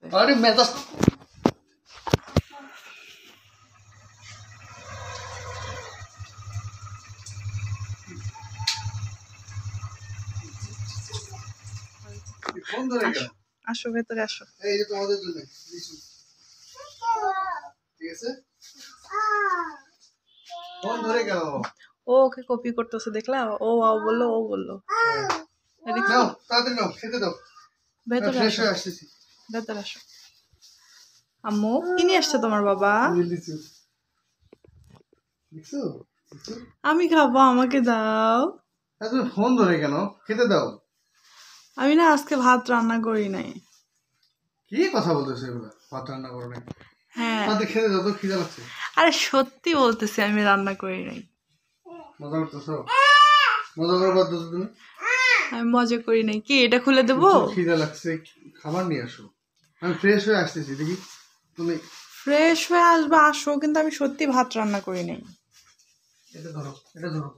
আরে মেজাজ ফোন ধরে গেল। আসো ভেতরে আসো। এই যে তোমাদের জন্য লিচু। ঠিক আছে ফোন ধরে গেল। ও ওকে কপি করতেছে দেখলা, ও বললো ও বললো। নাও তাড়াতাড়ি নাও খেতে দাও। ভেতরে ফ্রেশ আসো, হয়ে আসতেছি। ভেতরে আসো। আম্মু কি নিয়ে আসছে তোমার বাবা? লিচু লিচু লিচু। আমি খাবো, আমাকে দাও। তুমি ফোন ধরে কেন? খেতে দাও। আমি না আজকে ভাত রান্না করি নাই। কি কথা বলতেছো এগুলো? ভাত রান্না করো নাই? হ্যাঁ তাতে খেতে দাও তো, খিদে লাগছে। আরে সত্যি বলতেছি আমি রান্না করি নাই। মজা করতেছো? মজা করে বাদ দাও তুমি। আমি মজা করি নাই। কি এটা খুলে দেবো? খিদে লাগছে, খাবার নিয়ে আসো। আমি ফ্রেশ হয়ে আসতেছি। দেখি তুমি ফ্রেশ হয়ে আসবে, আসো, কিন্তু আমি সত্যি ভাত রান্না করি নাই। এটা ধরো, এটা ধরো।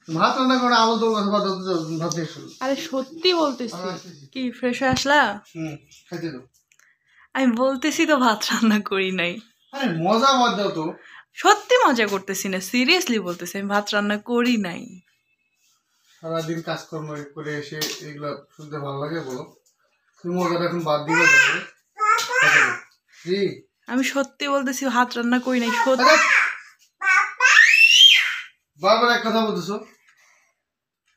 ভাত রান্না করে আমল তোর কথা বাদ দাও, ভাত নিয়ে আসো। আরে সত্যি বলতেছি। আমি আসতেছি। কি ফ্রেশ হয়ে আসলা? খাইতে দাও। আমি বলতেছি তো ভাত রান্না করি নাই। আরে মজা বাদ দাও তো। সত্যি মজা করতেছি না, সিরিয়াসলি বলতেছি আমি ভাত রান্না করি নাই। সারাদিন কাজকর্ম করে এসে এগুলা শুনতে ভালো লাগে বলো? তুমি মজাটা এখন বাদ দিবে যাবে। জি আমি সত্যি বলতেছি ভাত রান্না করি নাই, সত্যি। বারবার এক কথা বলতেছো।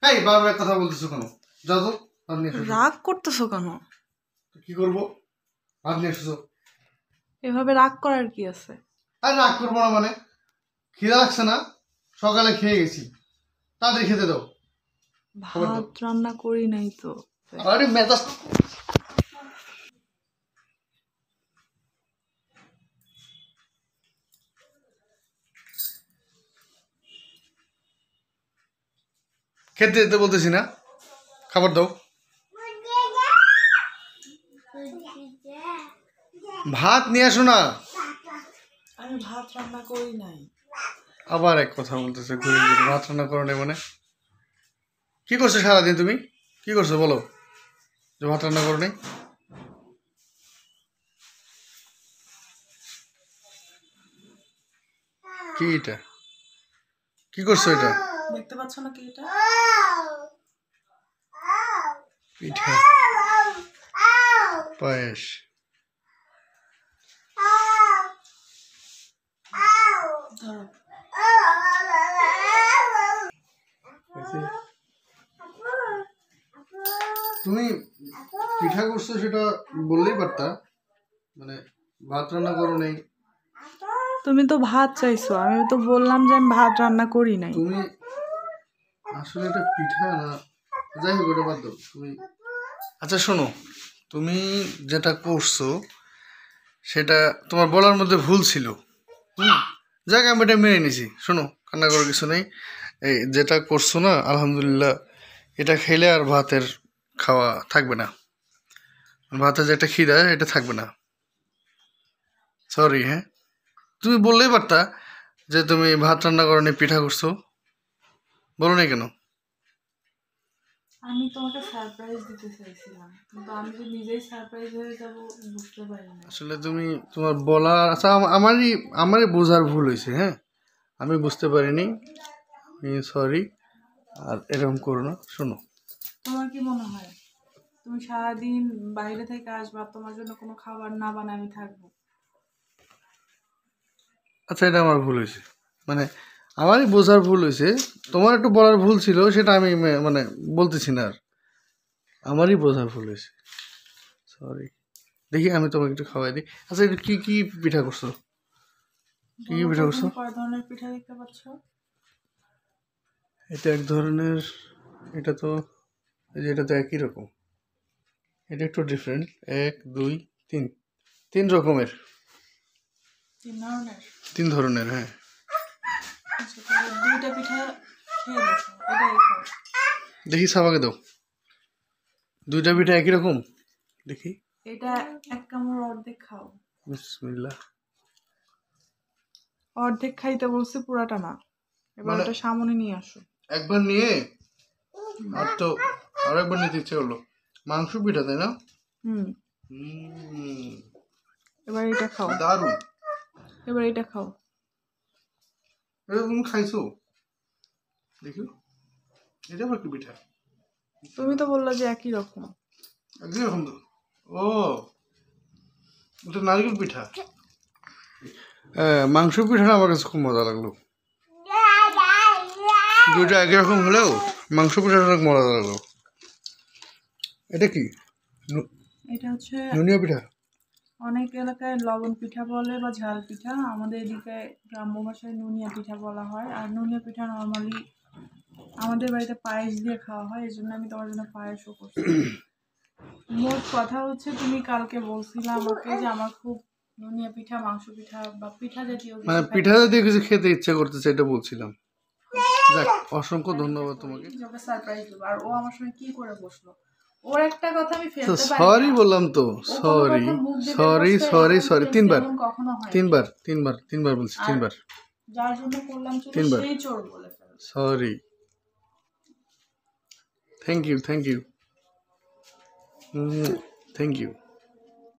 এই বারবার এক কথা বলতেছো কেন? যাও তো ভাত নিয়ে এসো। রাগ করতেছো কেন? কি করবো? ভাত নিয়ে এসো। এভাবে রাগ করার কি আছে? আর রাগ করবো না মানে? খিদে লাগছে না? সকালে খেয়ে গেছি, তাড়াতাড়ি খেতে দাও। ভাত রান্না করি নাই তো। আরে মেজাজ খেতে দিতে বলতেছি না, খাবার দাও। ভাত নিয়ে আসো না। আমি ভাত রান্না করি নাই। আবার এক কথা বলতেছে ঘুরে ঘুরে, ভাত রান্না করো নাই মানে? কি করছো সারাদিন তুমি? কি করছো বলো যে ভাত রান্না করো নাই? কি এটা? কি করছো এটা? দেখতে পাচ্ছ না কি এটা? পিঠা, পায়েস। ধরো। তুমি পিঠা করছো সেটা বললেই পারতা, মানে ভাত রান্না করো নাই। তুমি তো ভাত চাইছো, আমি তো বললাম যে আমি ভাত রান্না করি নাই। তুমি আসলে এটা পিঠা না, যাই হোক ওটা বাদ দাও তুমি। আচ্ছা শোনো, তুমি যেটা করছো সেটা তোমার বলার মধ্যে ভুল ছিল। যাক আমি এটা মেনে নিছি। শোনো, কান্না করার কিছু নেই। এই যেটা করছো না, আলহামদুলিল্লাহ, এটা খেলে আর ভাতের খাওয়া থাকবে না। ভাতের যে একটা খিদা এটা থাকবে না। সরি। হ্যাঁ, তুমি বললেই পারতা যে তুমি ভাত রান্না করো নি, পিঠা করছো। বলো না কেন? আমি তোমাকে সারপ্রাইজ দিতে চাইছিলাম, কিন্তু আমি যে নিজেই সারপ্রাইজ হয়ে যাব বুঝতে পারি না। আসলে তুমি তোমার বলা, আচ্ছা আমারই বোঝার ভুল হয়েছে। হ্যাঁ, আমি বুঝতে পারিনি, সরি। আর এরকম করো না। শোনো, তোমার কি মনে হয় তুমি সারাদিন বাইরে থেকে আসবা, তোমার জন্য কোনো খাবার না বানায় আমি থাকবো? আচ্ছা এটা আমার ভুল হয়েছে, মানে আমারই বোঝার ভুল হয়েছে। তোমার একটু বলার ভুল ছিল, সেটা আমি মানে বলতেছি না আর। আমারই বোঝার ভুল হয়েছে, সরি। দেখি আমি তোমাকে একটু খাওয়াই দিই। আচ্ছা এটা কি কি পিঠা করছো? কি কি পিঠা করছো? কয় ধরনের পিঠা দেখতে পাচ্ছ? এটা এক ধরনের, এটা তো এই যে এটা তো একই রকম, এটা একটু ডিফারেন্ট। 1 2 3, 3 রকমের। 3 ধরনের? 3 ধরনের, হ্যাঁ। আচ্ছা তাহলে 2টা পিঠা খেয়ে দেখো, এটাই খাও। দেখি সাবাকে দাও। 2টা পিঠা একই রকম, দেখি। এটা এক কামড় অর্ধেক খাও। বিসমিল্লাহ। অর্ধেক খাইতে বলছি, পুরাটা না। এবার মানে ওটা সামনে নিয়ে আসো। একবার নিয়ে আর তো আরেকবার নিতে ইচ্ছে করলো। মাংস পিঠা তাই না? হুম। এবার এটা খাও, দারুণ। এবার এটা খাও। এটা তুমি খাইছো? দেখো, এটা আবার কি পিঠা? তুমি তো বললা যে একই রকম। একই রকম তো। ও, এটা নারকেল পিঠা। মাংস পিঠাটা আমার কাছে খুব মজা লাগলো। দুইটা একই রকম হলেও মাংস পিঠাটা অনেক মজা লাগলো। এটা কি? এটা হচ্ছে নুনিয়া পিঠা। অনেক এলাকায় লবণ পিঠা বলে বা ঝাল পিঠা, আমাদের এদিকে গ্রাম্য ভাষায় নুনিয়া পিঠা বলা হয়। আর নুনিয়া পিঠা নর্মালি আমাদের বাড়িতে পায়েস দিয়ে খাওয়া হয়, এই জন্য আমি তোমার জন্য পায়েসও করছি। মোট কথা হচ্ছে, তুমি কালকে বলছিলে আমাকে যে আমার খুব নুনিয়া পিঠা, মাংস পিঠা বা পিঠা জাতীয় কিছু মানে পিঠা জাতীয় কিছু খেতে ইচ্ছা করতেছে, এটা বলছিলাম। যাক, অসংখ্য ধন্যবাদ তোমাকে। সারপ্রাইজ দেবো। আর ও আমার সঙ্গে কি করে বসলো, ওর একটা কথা আমি তো ফেলতে পারি সরি না। বললাম তো, ও কোনো সরি কথা মুখ দিয়ে সরি বের করছে, সরি এরকম সরি, ফেস তিনবার এমন কখনো হয়নি। তিনবার তিনবার তিনবার বলছি, আর তিনবার। যার জন্য করলাম চলে তিনবার। সেই চোর বলে ফেলবে। Sorry, thank you, thank you, thank you.